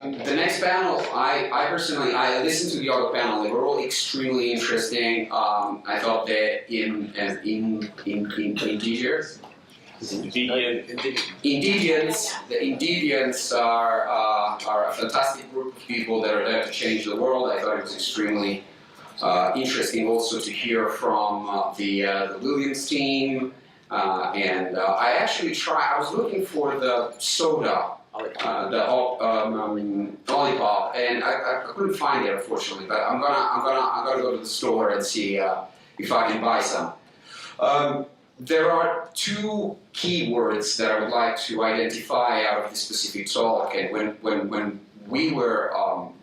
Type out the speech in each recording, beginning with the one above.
The next panel, I personally listened to the other panel. They were all extremely interesting. I thought that the Indigents are a fantastic group of people that are there to change the world. I thought it was extremely interesting also to hear from the Williams team. And I actually I was looking for the soda, the lollipop, and I couldn't find it, unfortunately. But I'm gonna go to the store and see if I can buy some. There are two keywords that I would like to identify out of this specific talk. And when we were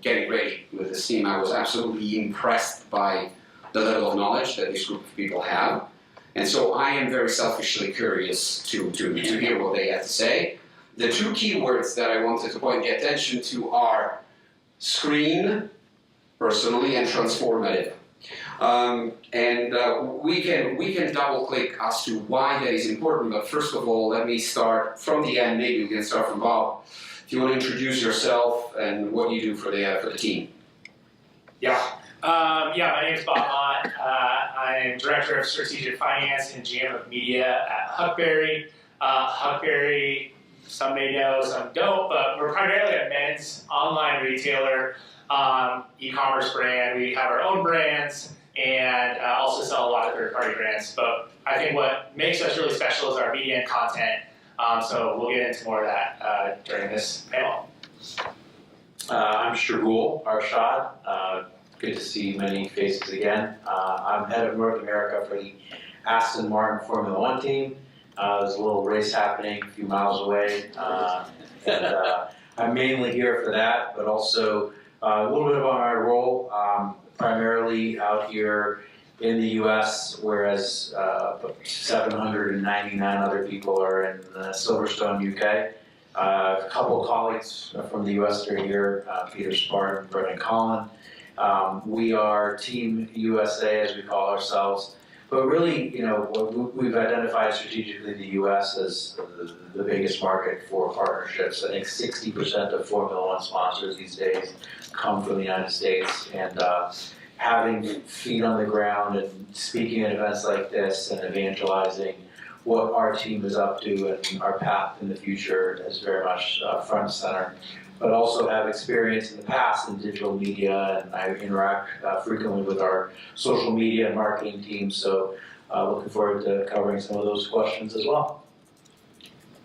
getting ready with this team, I was absolutely impressed by the level of knowledge that this group of people have. And so I am very selfishly curious to hear what they have to say. The two keywords that I wanted to point the attention to are screen, personally, and transformative. We can double click as to why that is important, but first of all, let me start from the end. Maybe we can start from Bob. If you want to introduce yourself and what you do for the team. Yeah. My name is Bob Mott. I'm Director of Strategic Finance and GM of Media at Huckberry. Huckberry, some may know, some don't, but we're primarily a men's online retailer, e-commerce brand. We have our own brands and also sell a lot of third-party brands. But I think what makes us really special is our media and content. So we'll get into more of that during this panel. I'm Shergul, Arshad. Good to see many faces again. I'm head of North America for the Aston Martin Formula One team. There's a little race happening a few miles away. I'm mainly here for that, but also a little bit about my role, primarily out here in the US, whereas 799 other people are in Silverstone, UK. A couple of colleagues from the US that are here, Peter Spartan, Brendan Collin. We are Team USA, as we call ourselves. But really, we've identified strategically the US as the biggest market for partnerships. I think 60% of Formula One sponsors these days come from the United States. And having feet on the ground and speaking at events like this and evangelizing what our team is up to and our path in the future is very much front and center. But also have experience in the past in digital media, and I interact frequently with our social media and marketing team, so looking forward to covering some of those questions as well.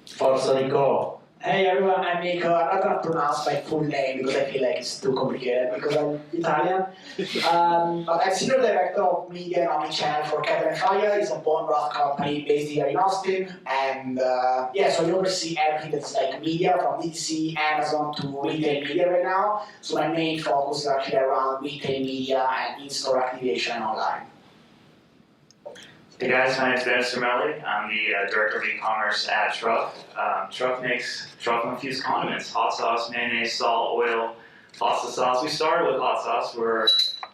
Forza Niccolò. Hey everyone, I'm Nico. I'm not going to pronounce my full name because I feel like it's too complicated because I'm Italian. But I'm Senior Director of Media and Omnichannel for Kettle and Fire. It's a bone broth company based here in Austin. And so I oversee everything that's like media from DTC, Amazon to retail media right now. So my main focus is actually around retail media and in-store activation online. Hey guys, my name is Suermeli. I'm the Director of eCommerce at TRUFF. TRUFF makes truffle-infused condiments, hot sauce, mayonnaise, salt, oil, pasta sauce. We started with hot sauce. We're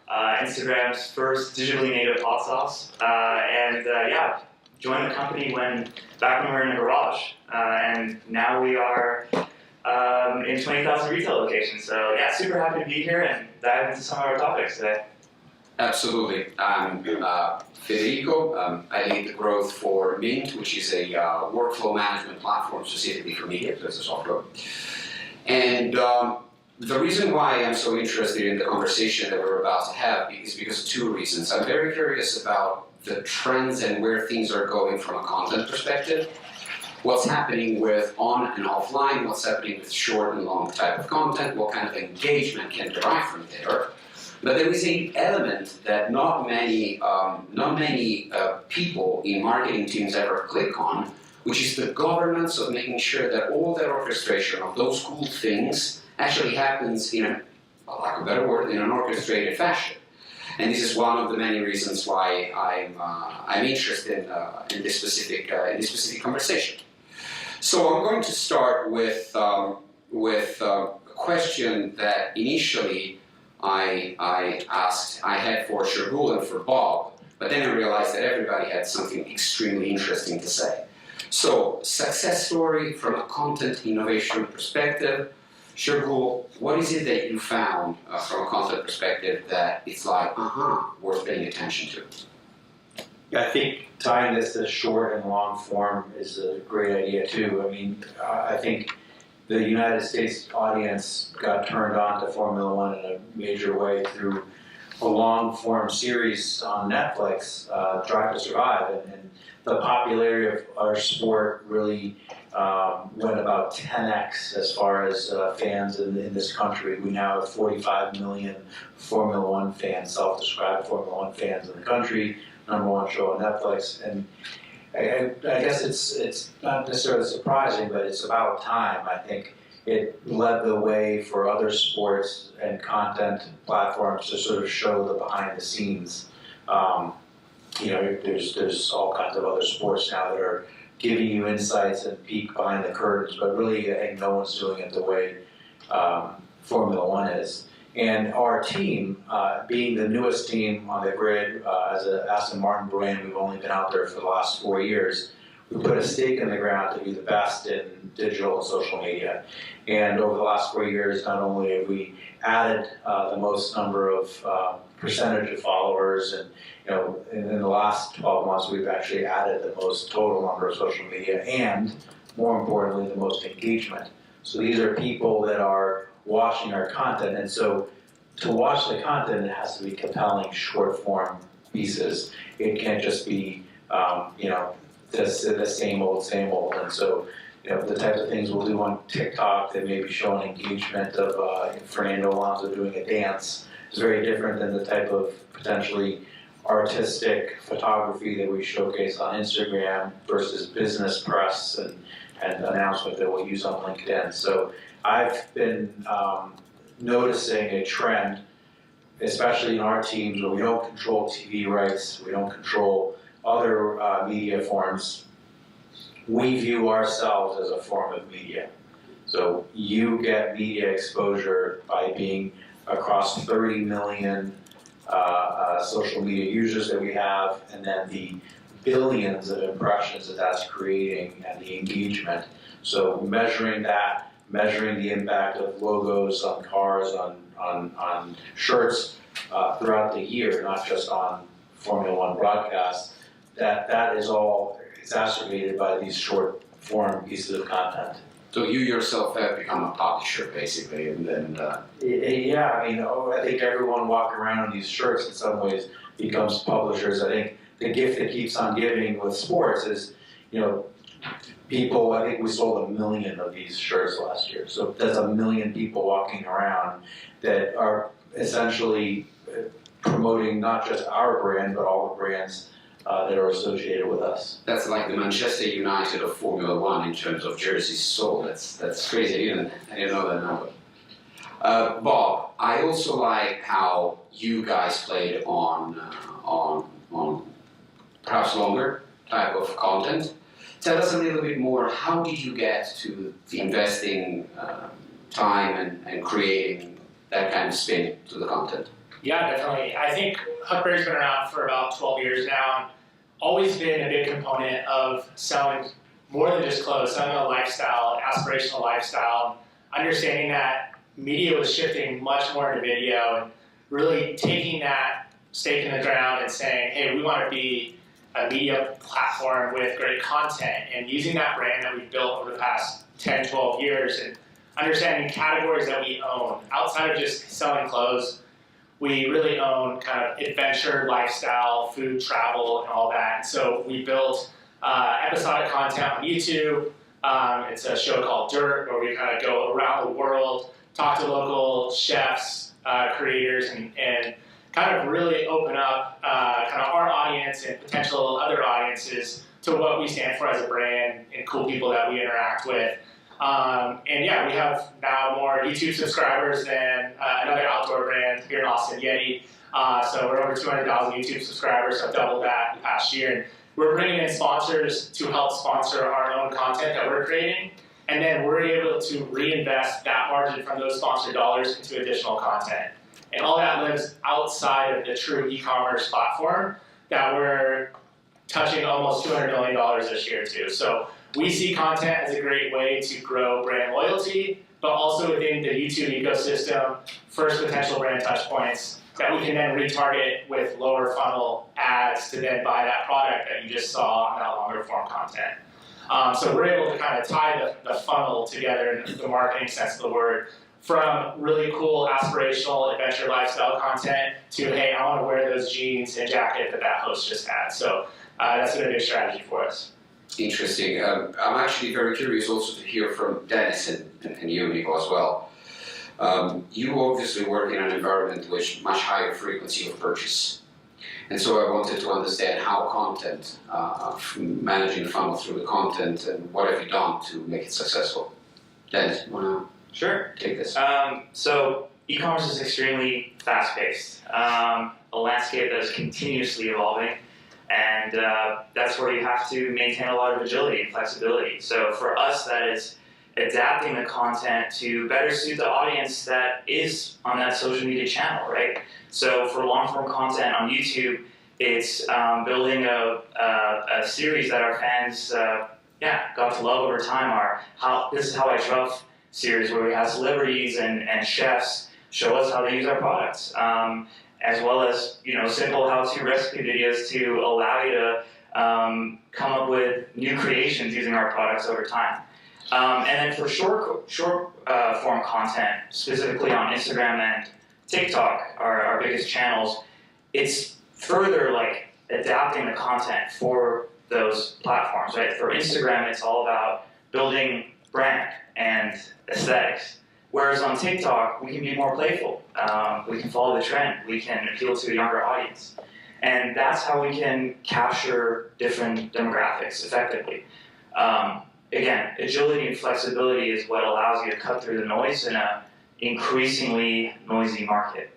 Instagram's first digitally native hot sauce. Joined the company back when we were in a garage. And now we are in 20,000 retail locations. So yeah, super happy to be here and dive into some of our topics today. Absolutely. I'm Federico. I lead the growth for Mint, which is a workflow management platform specifically for media, so it's a software. And the reason why I'm so interested in the conversation that we're about to have is because of two reasons. I'm very curious about the trends and where things are going from a content perspective. What's happening with on and offline, what's happening with short and long type of content, what kind of engagement can derive from there. But there is an element that not many people in marketing teams ever click on, which is the governance of making sure that all that orchestration of those cool things actually happens in for lack of a better word, in an orchestrated fashion. And this is one of the many reasons why I'm interested in this specific conversation. So I'm going to start with a question that initially I had for Shergul and for Bob, but then I realized that everybody had something extremely interesting to say. So, success story from a content innovation perspective. Shergul, what is it that you found from a content perspective that it's like, worth paying attention to? Yeah, I think tying this to short and long form is a great idea too. I mean, I think the United States audience got turned on to Formula One in a major way through a long form series on Netflix, Drive to Survive, and the popularity of our sport really went about 10x as far as fans in this country. We now have 45 million Formula One fans, self-described Formula One fans in the country, #1 show on Netflix. And I guess it's not necessarily surprising, but it's about time. I think it led the way for other sports and content platforms to sort of show the behind the scenes. There's all kinds of other sports now that are giving you insights and peek behind the curtains, but really I think no one's doing it the way Formula One is. And our team, being the newest team on the grid, as an Aston Martin brand, we've only been out there for the last 4 years. We put a stake in the ground to be the best in digital and social media. And over the last 4 years, not only have we added the most number of percentage of followers, and in the last 12 months, we've actually added the most total number of social media, and more importantly, the most engagement. So these are people that are watching our content, and so to watch the content, it has to be compelling, short form pieces. It can't just be, the same old. And so, the types of things we'll do on TikTok that maybe show an engagement of Fernando Alonso doing a dance is very different than the type of potentially artistic photography that we showcase on Instagram versus business press and announcement that we'll use on LinkedIn. So I've been noticing a trend, especially in our teams, where we don't control TV rights, we don't control other media forms. We view ourselves as a form of media. So you get media exposure by being across 30 million social media users that we have, and then the billions of impressions that that's creating and the engagement. So measuring that, measuring the impact of logos on cars, on shirts throughout the year, not just on Formula One broadcasts, that is all exacerbated by these short form pieces of content. So you yourself have become a publisher, basically, and then... Yeah, I think everyone walking around in these shirts in some ways becomes publishers. I think the gift that keeps on giving with sports is, people, I think we sold 1 million of these shirts last year. So that's 1 million people walking around that are essentially promoting not just our brand, but all the brands that are associated with us. That's like the Manchester United of Formula One in terms of jerseys sold. That's crazy, I didn't know that number. Bob, I also like how you guys played on perhaps longer type of content. Tell us a little bit more, how did you get to the investing time and creating that kind of spin to the content? Yeah, definitely. I think Huckberry's been around for about 12 years now, and always been a big component of selling more than just clothes, selling a lifestyle, aspirational lifestyle, understanding that media was shifting much more into video, and really taking that stake in the ground and saying, hey, we want to be a media platform with great content, and using that brand that we've built over the past 10, 12 years, and understanding categories that we own. Outside of just selling clothes, we really own kind of adventure, lifestyle, food, travel, and all that. And so we built episodic content on YouTube. It's a show called Dirt, where we kind of go around the world, talk to local chefs, creators, and kind of really open up kind of our audience and potential other audiences to what we stand for as a brand and cool people that we interact with. And yeah, we have now more YouTube subscribers than another outdoor brand here in Austin, Yeti. So we're over 200,000 YouTube subscribers, so doubled that in the past year. And we're bringing in sponsors to help sponsor our own content that we're creating. And then we're able to reinvest that margin from those sponsored dollars into additional content. And all that lives outside of the true e-commerce platform that we're touching almost $200 million this year too. So we see content as a great way to grow brand loyalty, but also within the YouTube ecosystem, first potential brand touch points that we can then retarget with lower funnel ads to then buy that product that you just saw on that longer form content. So we're able to kind of tie the funnel together in the marketing sense of the word, from really cool aspirational adventure lifestyle content to, hey, I want to wear those jeans and jacket that host just had. So that's been a big strategy for us. Interesting. I'm actually very curious also to hear from Dennis and you, Niccolò, as well. You obviously work in an environment with much higher frequency of purchase. And so I wanted to understand how content, managing the funnel through the content, and what have you done to make it successful? Dennis, you want Sure. to take this? So e-commerce is extremely fast-paced, a landscape that is continuously evolving, and that's where you have to maintain a lot of agility and flexibility. So for us, that is adapting the content to better suit the audience that is on that social media channel, right? So for long-form content on YouTube, it's building a series that our fans got to love over time. This is How I Truff series, where we have celebrities and chefs show us how they use our products, as well as simple how-to recipe videos to allow you to come up with new creations using our products over time. And then for short form content, specifically on Instagram and TikTok, our biggest channels, it's further like adapting the content for those platforms, right? For Instagram, it's all about building brand and aesthetics. Whereas on TikTok, we can be more playful. We can follow the trend. We can appeal to a younger audience. And that's how we can capture different demographics effectively. Again, agility and flexibility is what allows you to cut through the noise in an increasingly noisy market.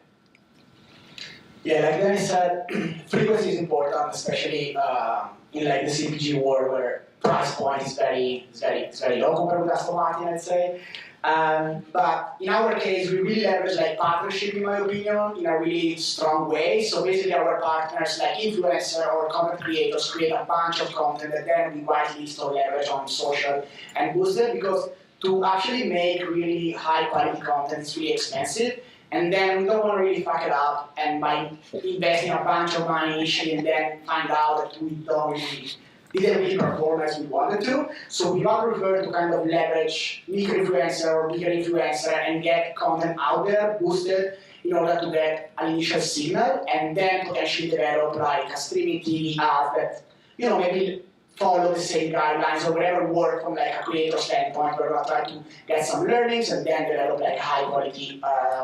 Yeah, like Dennis said, frequency is important, especially in like the CPG world where price point is very low compared with Aston Martin, I'd say. But in our case, we really leverage like partnership, in my opinion, in a really strong way. So basically our partners, like influencer or content creators, create a bunch of content that then we whitelist or leverage on social and boost it, because to actually make really high quality content is really expensive. And then we don't want to really fuck it up and by investing a bunch of money initially and then find out that we didn't really perform as we wanted to. So we rather prefer to kind of leverage micro-influencer or bigger influencer and get content out there, boosted, in order to get an initial signal, and then potentially develop like a streaming TV ad that, maybe follow the same guidelines or whatever work from like a creator standpoint. We're gonna try to get some learnings and then develop like high quality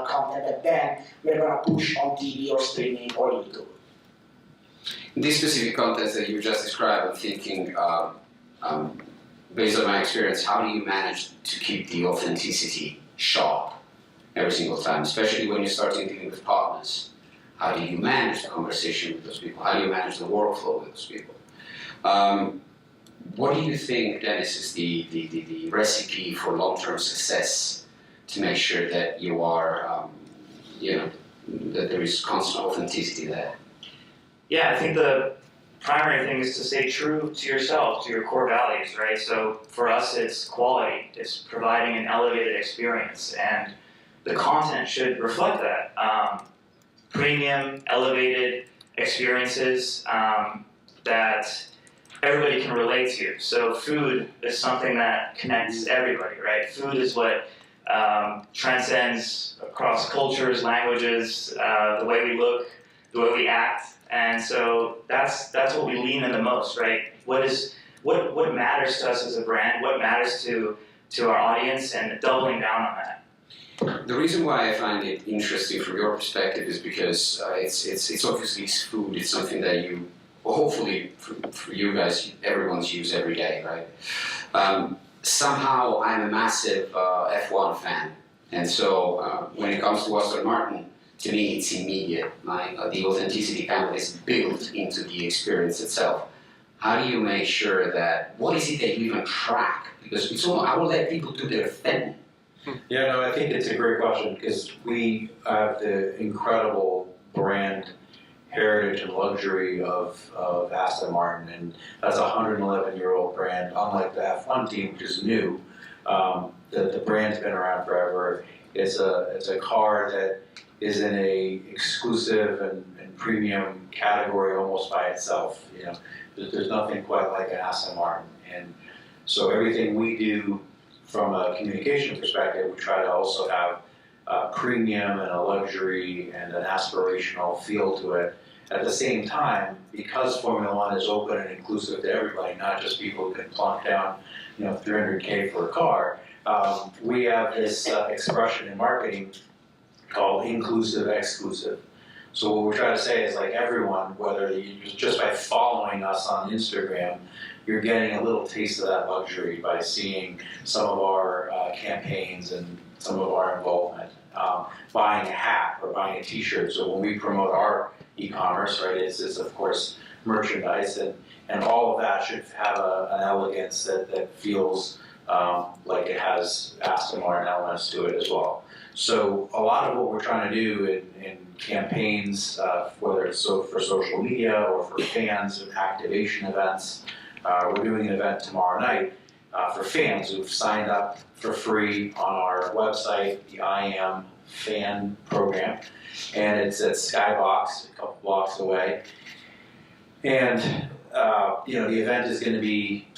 content that then we're gonna push on TV or streaming or YouTube. In these specific contents that you just described, I'm thinking, based on my experience, how do you manage to keep the authenticity sharp every single time, especially when you're starting dealing with partners? How do you manage the conversation with those people? How do you manage the workflow with those people? What do you think, Dennis, is the recipe for long-term success to make sure that you are, that there is constant authenticity there? Yeah, I think the primary thing is to stay true to yourself, to your core values, right? So for us, it's quality. It's providing an elevated experience, and the content should reflect that. Premium, elevated experiences that everybody can relate to. So food is something that connects everybody, right? Food is what transcends across cultures, languages, the way we look, the way we act. And so that's what we lean in the most, right? What matters to us as a brand? What matters to our audience? And doubling down on that. The reason why I find it interesting from your perspective is because it's obviously food. It's something that you, well, hopefully for you guys, everyone's used every day, right? Somehow I'm a massive F1 fan, and so when it comes to Aston Martin, to me, it's immediate. The authenticity kind of is built into the experience itself. How do you make sure that, what is it that you even track? Because it's almost, I will let people do their thing. Yeah, no, I think it's a great question because we have the incredible brand heritage and luxury of Aston Martin, and that's a 111-year-old brand. Unlike the F1 team, which is new, the brand's been around forever. It's a car that is in a exclusive and premium category almost by itself. You know, there's nothing quite like an Aston Martin, and so everything we do from a communication perspective, we try to also have a premium and a luxury and an aspirational feel to it. At the same time, because Formula One is open and inclusive to everybody, not just people who can plunk down, you know, $300K for a car, we have this expression in marketing called inclusive exclusive. So what we're trying to say is, like, everyone, whether you just by following us on Instagram, you're getting a little taste of that luxury by seeing some of our campaigns and some of our involvement. Buying a hat or buying a t-shirt. So when we promote our e-commerce, right, it's of course merchandise, and all of that should have an elegance that feels like it has Aston Martin elements to it as well. So a lot of what we're trying to do in campaigns, whether it's for social media or for fans, activation events, we're doing an event tomorrow night for fans who've signed up for free on our website, the I Am Fan program, and it's at Skybox, a couple blocks away. And you know, the event is going to be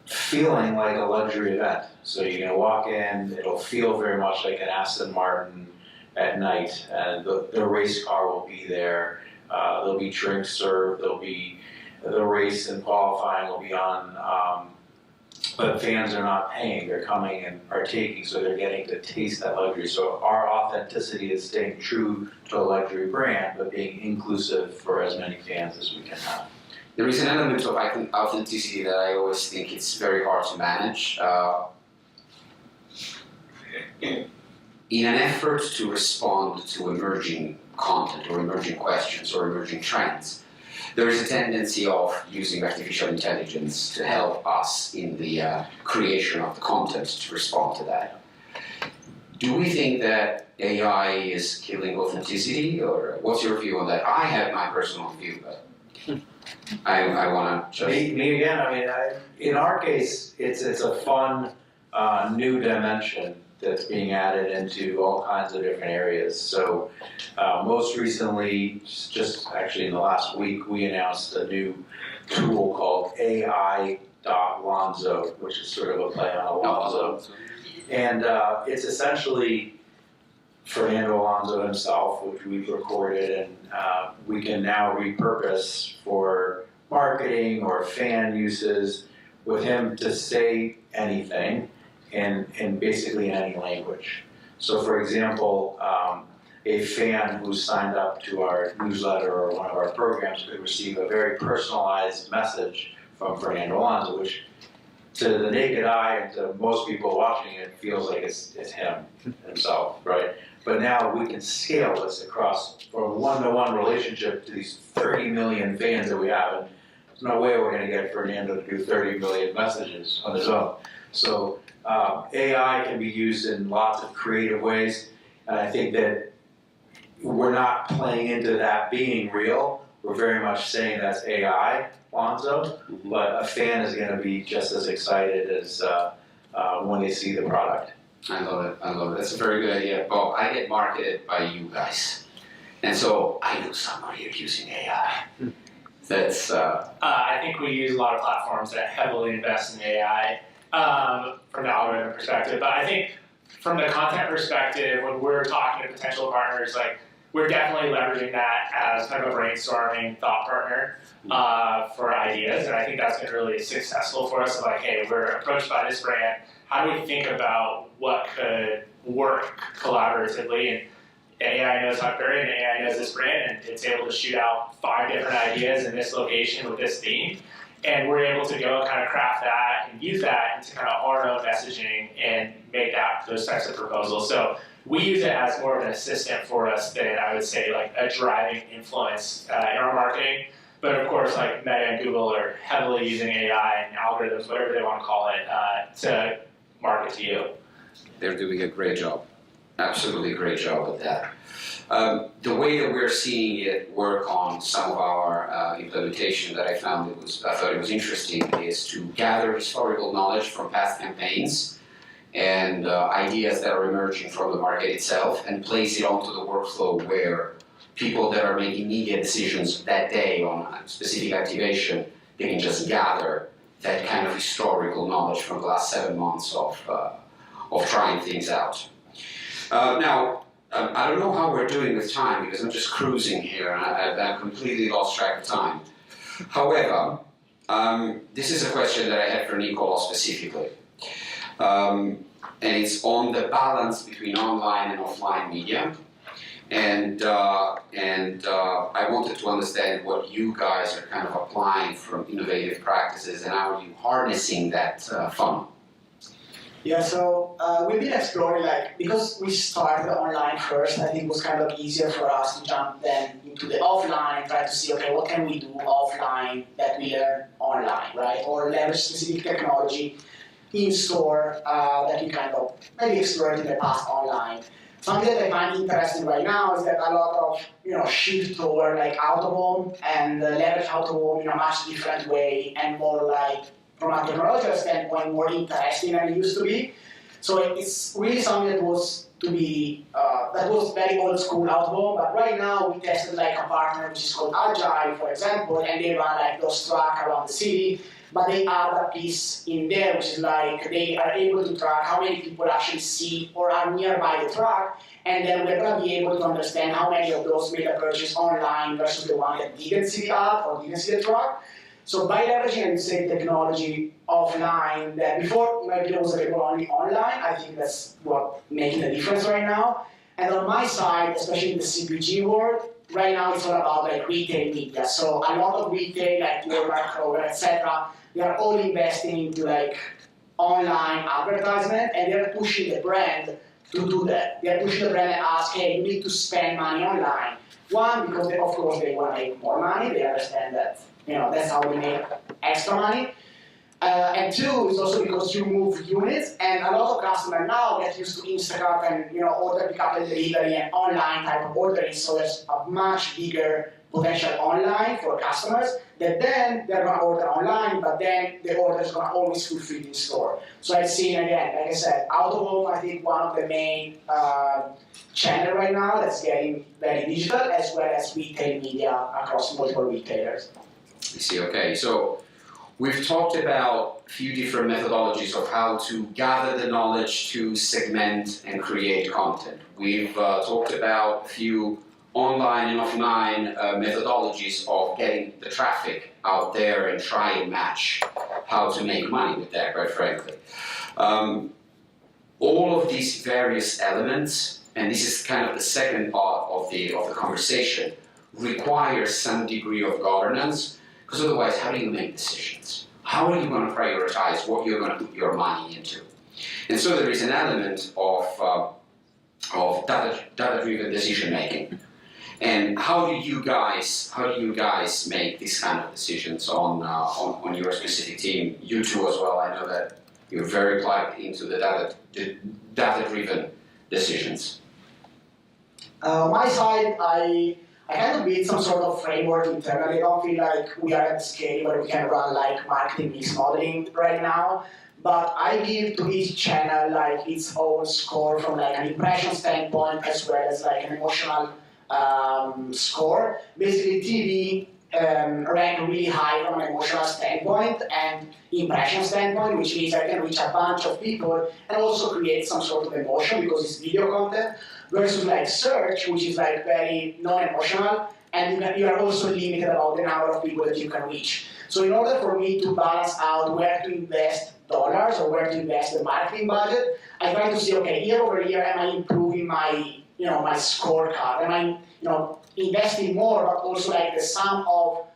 feeling like a luxury event. So you're going to walk in, it'll feel very much like an Aston Martin at night, and the race car will be there. There'll be drinks served. There'll be the race and qualifying will be on. But fans are not paying, they're coming and partaking, so they're getting to taste that luxury. So our authenticity is staying true to a luxury brand, but being inclusive for as many fans as we can have. There is an element of authenticity that I always think it's very hard to manage. In an effort to respond to emerging content or emerging questions or emerging trends, there is a tendency of using artificial intelligence to help us in the creation of the content to respond to that. Do we think that AI is killing authenticity, or what's your view on that? I have my personal view, but I want to just... Me again, I mean, in our case, it's a fun new dimension that's being added into all kinds of different areas. So most recently, just actually in the last week, we announced a new tool called AI.Lonzo, which is sort of a play on Alonso. And it's essentially Fernando Alonso himself, which we've recorded, and we can now repurpose for marketing or fan uses with him to say anything in basically any language. So for example, a fan who signed up to our newsletter or one of our programs could receive a very personalized message from Fernando Alonso, which to the naked eye and to most people watching it feels like it's him himself, right? But now we can scale this across from a one-to-one relationship to these 30 million fans that we have. And there's no way we're going to get Fernando to do 30 million messages on his own. So AI can be used in lots of creative ways, and I think that we're not playing into that being real. We're very much saying that's AI, Lonzo, but a fan is going to be just as excited as when they see the product. I love it. That's a very good idea. Bob, I get marketed by you guys, and so I know someone here using AI. That's... I think we use a lot of platforms that heavily invest in AI. From the algorithm perspective, but I think from the content perspective, when we're talking to potential partners, like, we're definitely leveraging that as kind of a brainstorming thought partner for ideas, and I think that's been really successful for us. Like, hey, we're approached by this brand, how do we think about what could work collaboratively? And AI knows Huckberry and AI knows this brand, and it's able to shoot out 5 different ideas in this location with this theme. And we're able to go and kind of craft that and use that into kind of our own messaging and make those types of proposals. So we use it as more of an assistant for us than, I would say, like a driving influence in our marketing. But of course, like Meta and Google are heavily using AI and algorithms, whatever they want to call it, to market to you. They're doing a great job. absolutely great job with that. The way that we're seeing it work on some of our implementation that I thought it was interesting is to gather historical knowledge from past campaigns and ideas that are emerging from the market itself and place it onto the workflow where people that are making media decisions that day on a specific activation, they can just gather that kind of historical knowledge from the last 7 months of trying things out. Now, I don't know how we're doing with time because I'm just cruising here and I've completely lost track of time. However, this is a question that I had for Niccolò specifically. And it's on the balance between online and offline media. And I wanted to understand what you guys are kind of applying from innovative practices and how are you harnessing that funnel. Yeah, so we've been exploring, because we started online first, I think it was kind of easier for us to jump then into the offline and try to see, okay, what can we do offline that we learn online, right? Or leverage specific technology in store that we kind of maybe explored in the past online. Something that I find interesting right now is that a lot of shift toward out of home and leverage out of home in a much different way and more from a technological standpoint more interesting than it used to be. So it's really something that was very old school out of home. But right now we tested a partner which is called Agile, for example, and they run those tracks around the city. But they add a piece in there, which is they are able to track how many people actually see or are nearby the truck, and then we're going to be able to understand how many of those made a purchase online versus the one that didn't see the app or didn't see the truck. So by leveraging, I would say, technology offline that before maybe it was available only online, I think that's what making the difference right now. And on my side, especially in the CPG world, right now it's all about retail media. So a lot of retail, Walmart, Kroger, etc., they are all investing into online advertisement, and they're pushing the brand to do that. They're pushing the brand and ask, hey, you need to spend money online. One, because of course they want to make more money. They understand that that's how we make extra money. And two, is also because you move units, and a lot of customers now get used to Instacart and order, pick up, and delivery and online type of ordering. So there's a much bigger potential online for customers that then they're going to order online, but then the order is going to always fulfill in store. So I've seen, again, like I said, out of home, I think one of the main channel right now that's getting very digital, as well as retail media across multiple retailers. I see, okay. So we've talked about a few different methodologies of how to gather the knowledge to segment and create content. We've talked about a few online and offline methodologies of getting the traffic out there and try and match how to make money with that, quite frankly. All of these various elements, and this is kind of the second part of the conversation, require some degree of governance, because otherwise how do you make decisions? How are you going to prioritize what you're going to put your money into? And so there is an element of data-driven decision making. And how do you guys make these kind of decisions on your specific team? You two as well. I know that you're very plugged into the data-driven decisions. My side, I kind of built some sort of framework internally. I don't feel like we are at the scale where we can run marketing mix modeling right now. But I give to each channel its own score from an impression standpoint as well as an emotional score. Basically, TV rank really high from an emotional standpoint and impression standpoint, which means I can reach a bunch of people and also create some sort of emotion because it's video content, versus search, which is very non-emotional, and you are also limited about the number of people that you can reach. So in order for me to balance out where to invest dollars or where to invest the marketing budget, I try to see, okay, year over year, am I improving my my scorecard? Am I investing more, but also the sum of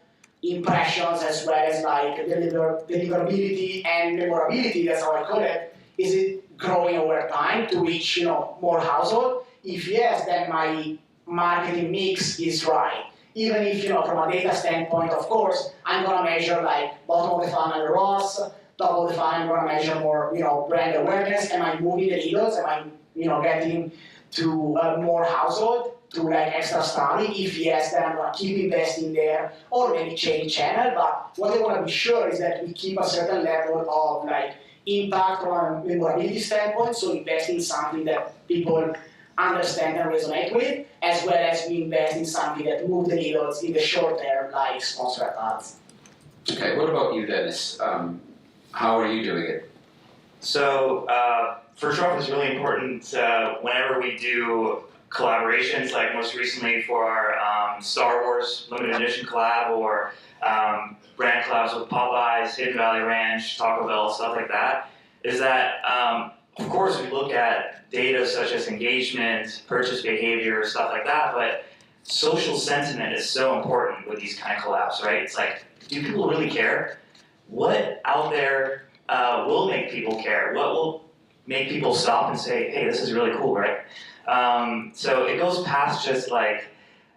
impressions as well as deliverability and memorability, that's how I call it, is it growing over time to reach more household? If yes, then my marketing mix is right. Even if from a data standpoint, of course, I'm gonna measure bottom of the funnel ROAS, top of the funnel, I'm gonna measure more brand awareness. Am I moving the needles? Am I getting to more household, to like extra study. If yes, then I'm gonna keep investing there or maybe change channel. But what I wanna be sure is that we keep a certain level of like impact on a memorability standpoint, so invest in something that people understand and resonate with, as well as we invest in something that move the needles in the short term, like sponsored ads. Okay, what about you, Dennis? How are you doing it? So for TRUFF, it's really important whenever we do collaborations, like most recently for our Star Wars limited edition collab, or brand collabs with Popeyes, Hidden Valley Ranch, Taco Bell, stuff like that, is that of course we look at data such as engagement, purchase behavior, stuff like that, but social sentiment is so important with these kind of collabs, right? It's like, do people really care? What out there will make people care? What will make people stop and say, hey, this is really cool, right? So it goes past just like,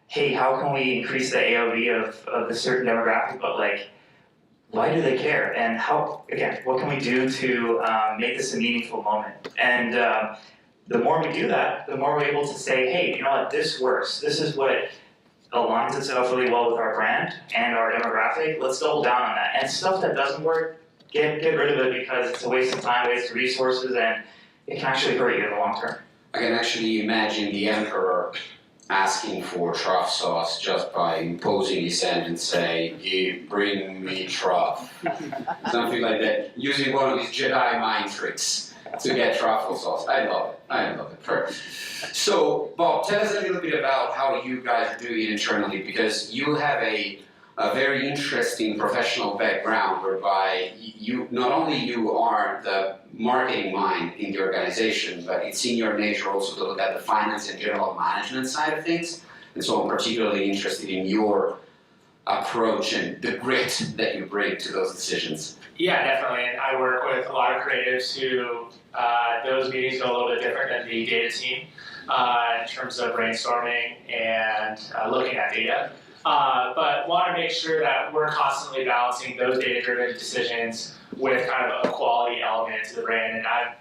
hey, how can we increase the AOV of a certain demographic, but like, why do they care? And how, again, what can we do to make this a meaningful moment? And the more we do that, the more we're able to say, hey, you know what, this works. This is what aligns itself really well with our brand and our demographic. Let's double down on that. And stuff that doesn't work, get rid of it, because it's a waste of time, waste of resources, and it can actually hurt you in the long term. I can actually imagine the emperor asking for truff sauce just by imposing his hand and say, "You bring me truff." Something like that, using one of his Jedi mind tricks to get truffle sauce. I love it. I love it. Perfect. So, Bob, tell us a little bit about how you guys are doing it internally, because you have a very interesting professional background whereby you not only you are the marketing mind in the organization, but it's in your nature also to look at the finance and general management side of things. And so I'm particularly interested in your approach and the grit that you bring to those decisions. Yeah, definitely. And I work with a lot of creatives who those meetings go a little bit different than the data team in terms of brainstorming and looking at data. But want to make sure that we're constantly balancing those data-driven decisions with kind of a quality element to the brand. And I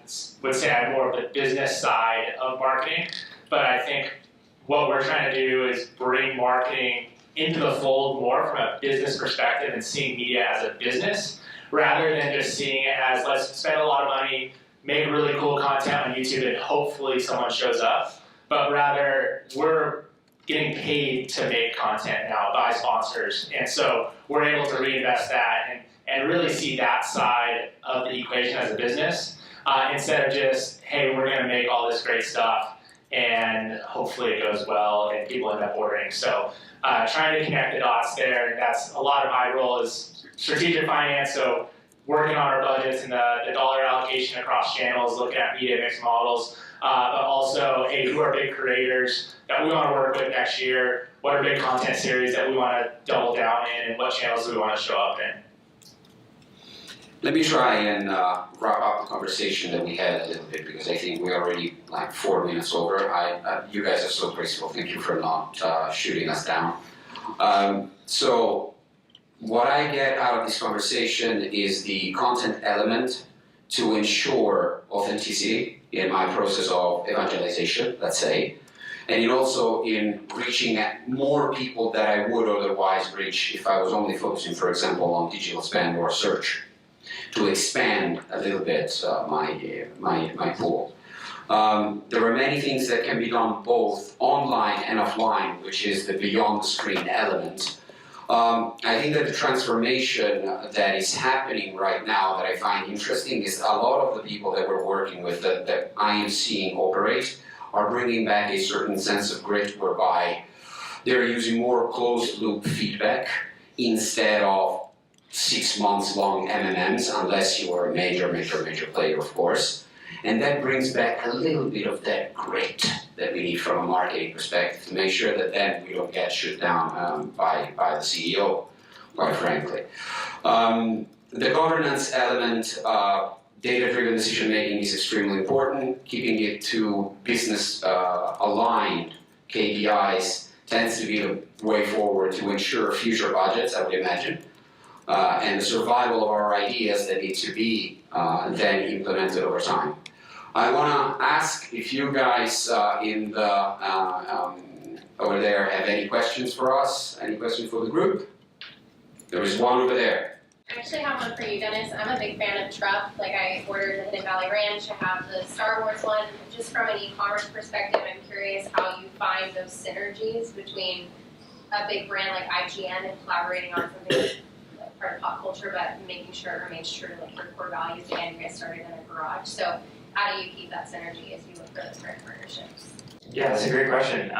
would say I'm more of the business side of marketing, but I think what we're trying to do is bring marketing into the fold more from a business perspective and seeing media as a business, rather than just seeing it as, let's spend a lot of money, make really cool content on YouTube, and hopefully someone shows up. But rather, we're getting paid to make content now by sponsors. And so we're able to reinvest that and really see that side of the equation as a business, instead of just, hey, we're gonna make all this great stuff and hopefully it goes well and people end up ordering. So trying to connect the dots there, that's a lot of my role is strategic finance, so working on our budgets and the dollar allocation across channels, looking at media mix models, but also, hey, who are big creators that we want to work with next year? What are big content series that we want to double down in, and what channels do we want to show up in? Let me try and wrap up the conversation that we had a little bit, because I think we're already like 4 minutes over. You guys are so graceful. Thank you for not shooting us down. So what I get out of this conversation is the content element to ensure authenticity in my process of evangelization, let's say, and also in reaching at more people that I would otherwise reach if I was only focusing, for example, on digital spend or search, to expand a little bit my pool. There are many things that can be done both online and offline, which is the beyond the screen element. I think that the transformation that is happening right now that I find interesting is a lot of the people that we're working with that I am seeing operate are bringing back a certain sense of grit, whereby they're using more closed loop feedback instead of 6 months long MMMs, unless you are a major player, of course. And that brings back a little bit of that grit that we need from a marketing perspective to make sure that then we don't get shut down by the CEO, quite frankly. The governance element, data-driven decision-making is extremely important. Keeping it to business-aligned KPIs tends to be the way forward to ensure future budgets, I would imagine, and the survival of our ideas that need to be then implemented over time. I want to ask if you guys in the over there have any questions for us? Any questions for the group? There is one over there. I actually have one for you, Dennis. I'm a big fan of TRUFF. Like, I ordered the Hidden Valley Ranch. I have the Star Wars one. Just from an e-commerce perspective, I'm curious how you find those synergies between a big brand like IGN and collaborating on something that's part of pop culture, but making sure it remains true to like your core values. Again, you guys started in a garage, so how do you keep that synergy as you look for those brand partnerships? Yeah, that's a great question.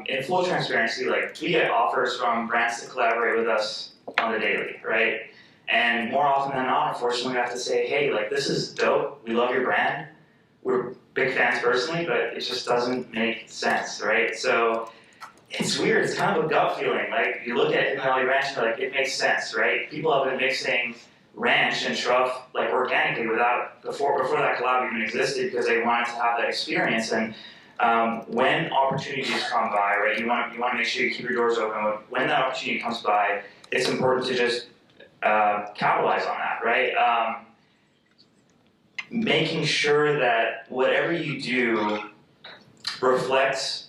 In full transparency, like we get offers from brands to collaborate with us on the daily, right? And more often than not, unfortunately, we have to say, hey, like this is dope. We love your brand. We're big fans personally, but it just doesn't make sense, right? So it's weird. It's kind of a gut feeling. Like you look at Hidden Valley Ranch, and like it makes sense, right? People have been mixing ranch and TRUFF like organically without before that collab even existed because they wanted to have that experience. And when opportunities come by, right, you want to make sure you keep your doors open. When that opportunity comes by, it's important to just capitalize on that, right? Making sure that whatever you do reflects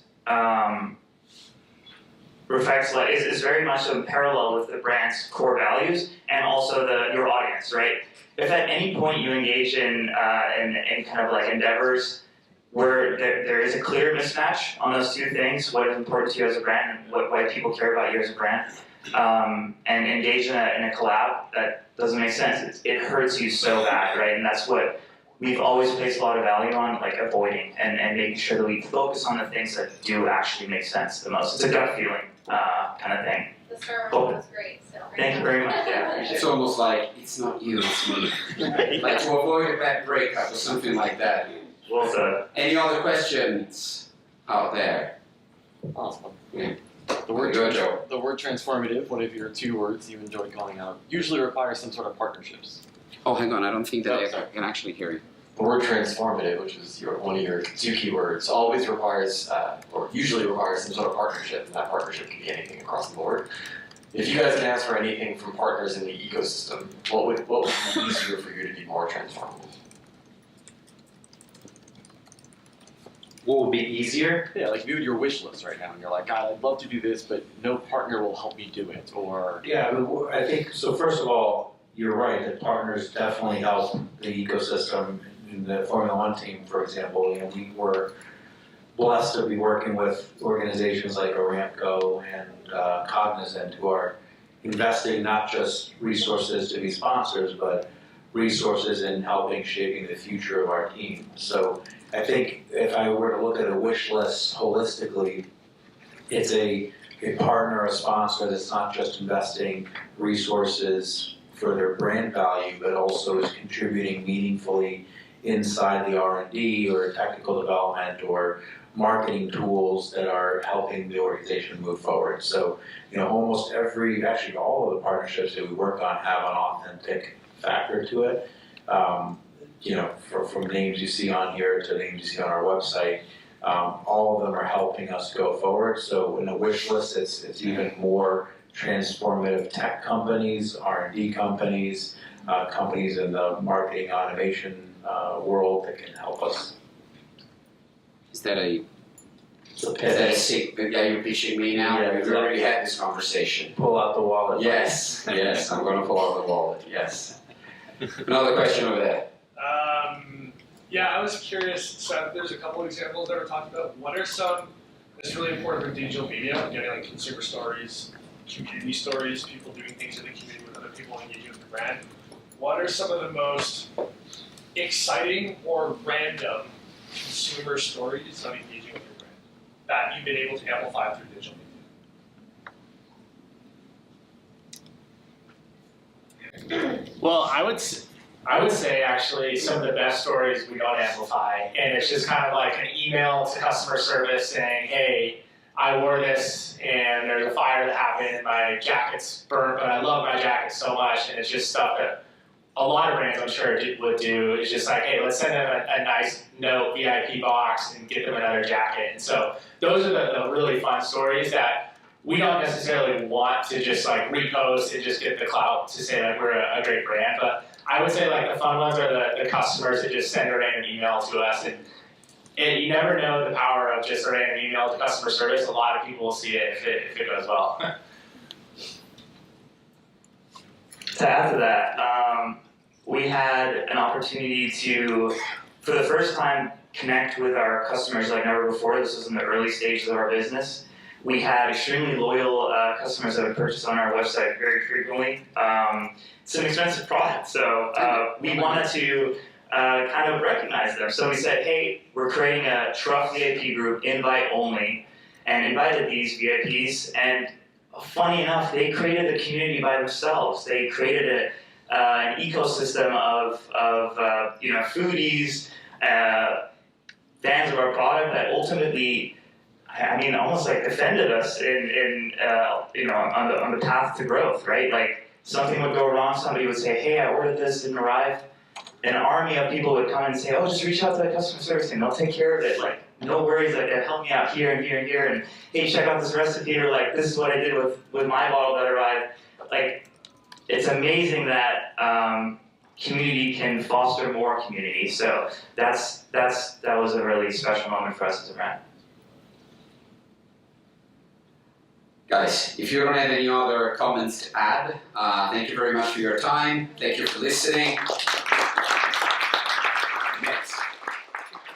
like is very much in parallel with the brand's core values and also your audience, right? If at any point you engage in kind of like endeavors where there is a clear mismatch on those two things, what is important to you as a brand and why people care about you as a brand, and engage in a collab that doesn't make sense, it hurts you so bad, right? And that's what we've always placed a lot of value on, like avoiding and making sure that we focus on the things that do actually make sense the most. It's a gut feeling kind of thing. The Star Wars was great, so Thank you very much. Yeah, appreciate It's it. almost like it's not you, it's me. Like to avoid a bad breakup or something like that. Well said. Any other questions out there? Awesome. Yeah. The word, Go, Joe. the word transformative, one of your two words you enjoy calling out, usually requires some sort of partnerships. Oh, hang on, I don't think that Oh, I sorry. can actually hear you. The word transformative, which is one of your two keywords, always requires, or usually requires some sort of partnership, and that partnership can be anything across the board. If you guys can ask for anything from partners in the ecosystem, what would be easier for you to be more transformative? What would be easier? Yeah, like view your wish list right now, and you're like, God, I'd love to do this, but no partner will help me do it, or... Yeah, I think, so first of all, you're right, that partners definitely help the ecosystem. In the Formula One team, for example, you know, we were blessed to be working with organizations like Aramco and Cognizant, who are investing not just resources to be sponsors, but resources in helping shaping the future of our team. So I think if I were to look at a wish list holistically, it's a partner, a sponsor that's not just investing resources for their brand value, but also is contributing meaningfully inside the R&D or technical development or marketing tools that are helping the organization move forward. So, you know, almost actually all of the partnerships that we work on have an authentic factor to it. You know, from names you see on here to names you see on our website, all of them are helping us go forward. So in a wish list, it's even more transformative tech companies, R&D companies, companies in the marketing automation world that can help us. Is that a It's a Is that a pivot. sick? Yeah, you're pitching me now. Yeah, We've exactly. already had this conversation. Pull out the wallet. Yes, yes, I'm going to pull out the wallet. Yes. Another question over there. Yeah, I was curious, so there's a couple of examples that were talked about. What are some, it's really important with digital media, getting like consumer stories, community stories, people doing things in the community with other people engaging with the brand. What are some of the most exciting or random consumer stories of engaging with your brand that you've been able to amplify through digital media? Well, I would say actually some of the best stories we don't amplify, and it's just kind of like an email to customer service saying, hey, I wore this and there's a fire that happened and my jacket's burnt, but I love my jacket so much, and it's just stuff that a lot of brands I'm sure would do. It's just like, hey, let's send them a nice note, VIP box, and get them another jacket. And so those are the really fun stories that we don't necessarily want to just like repost and just get the clout to say like we're a great brand, but I would say like the fun ones are the customers who just send a random email to us, and you never know the power of just a random email to customer service. A lot of people will see it if it goes well. To add to that, we had an opportunity to, for the first time, connect with our customers like never before. This was in the early stages of our business. We had extremely loyal customers that would purchase on our website very frequently. It's an expensive product, so we wanted to kind of recognize them. So we said, hey, we're creating a TRUFF VIP group, invite only, and invited these VIPs. And funny enough, they created the community by themselves. They created an ecosystem of foodies, fans of our product that ultimately, I mean, almost like defended us on the path to growth, right? Like something would go wrong, somebody would say, hey, I ordered this, didn't arrive. An army of people would come and say, oh, just reach out to the customer service team, they'll take care of it. Like, no worries, like they'll help me out here and here and here, and hey, check out this recipe, or like, this is what I did with my bottle that arrived. Like, it's amazing that community can foster more community. So that was a really special moment for us as a brand. Guys, if you don't have any other comments to add, thank you very much for your time. Thank you for listening.